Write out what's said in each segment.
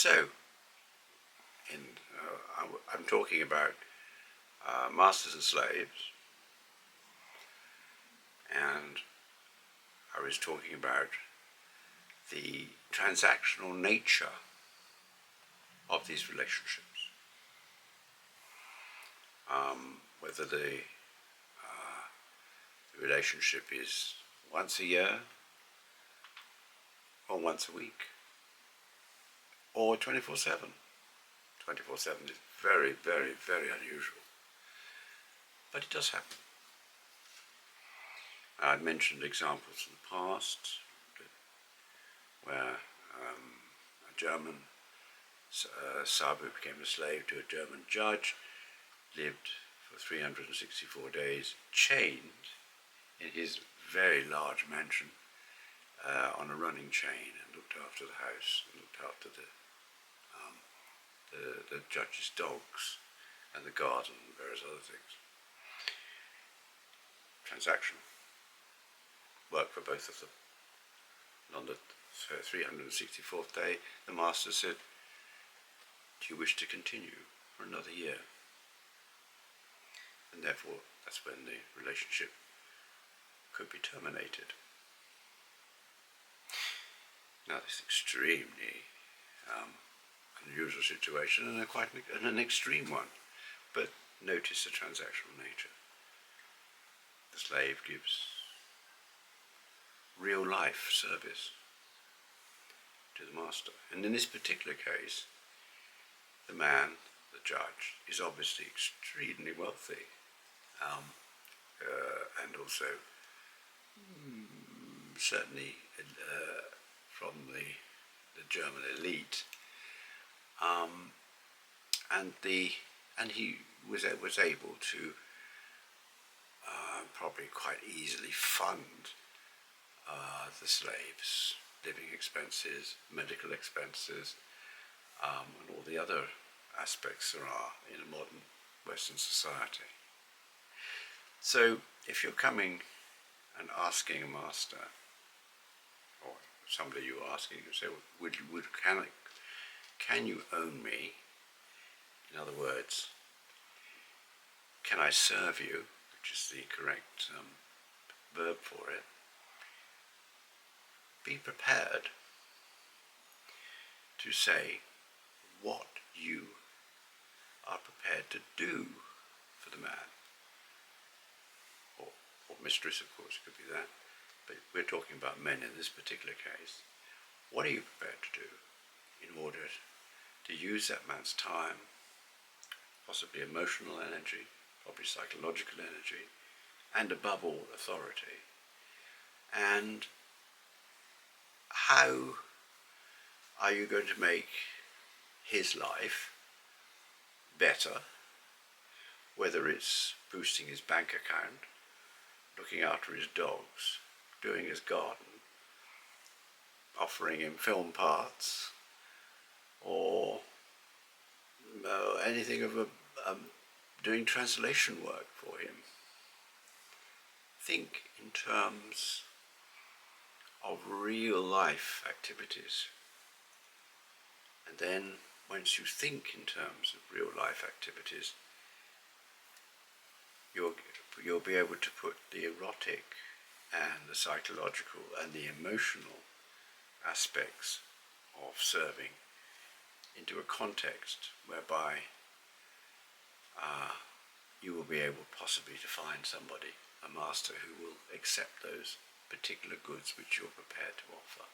So, I'm talking about masters and slaves, and I was talking about the transactional nature of these relationships. Whether the relationship is once a year, or once a week, or 24/7. 24/7 is very, very, very unusual, but it does happen. I've mentioned examples in the past where a German Sabu became a slave to a German judge, lived for 364 days, chained in his very large mansion on a running chain, and looked after the house, and looked after the judge's dogs and the garden and various other things. Transactional. Worked for both of them. And on the 364th day, the master said, "Do you wish to continue for another year?" And therefore, that's when the relationship could be terminated. Now, this extremely unusual situation, and quite an extreme one, but notice the transactional nature. The slave gives real life service to the master, and in this particular case, the man, the judge, is obviously extremely wealthy, and also certainly from the German elite, and he was able to probably quite easily fund the slaves' living expenses, medical expenses, and all the other aspects there are in a modern Western society. So if you're coming and asking a master, or somebody you're asking, you say, can you own me? In other words, can I serve you, which is the correct verb for it. Be prepared to say what you are prepared to do for the man, or mistress, of course, it could be that, but we're talking about men in this particular case. What are you prepared to do in order to use that man's time, possibly emotional energy, probably psychological energy, and above all, authority? And how are you going to make his life better, whether it's boosting his bank account, looking after his dogs, doing his garden, offering him film parts, or anything of doing translation work for him. Think in terms of real life activities. And then once you think in terms of real life activities, you'll be able to put the erotic and the psychological and the emotional aspects of serving into a context whereby you will be able possibly to find somebody, a master, who will accept those particular goods which you're prepared to offer.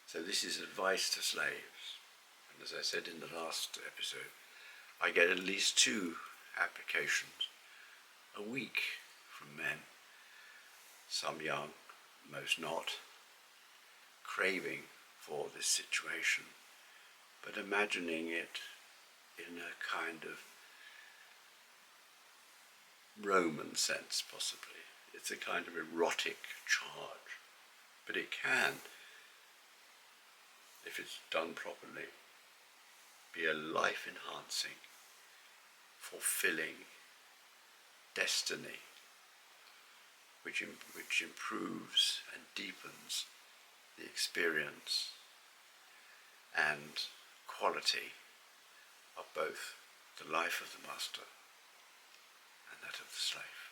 So this is advice to slaves. And as I said in the last episode, I get at least 2 applications a week from men, some young, most not, craving for this situation, but imagining it in a kind of Roman sense, possibly. It's a kind of erotic charge, but it can, if it's done properly, be a life-enhancing, fulfilling destiny, which improves and deepens the experience and quality of both the life of the master and that of the slave.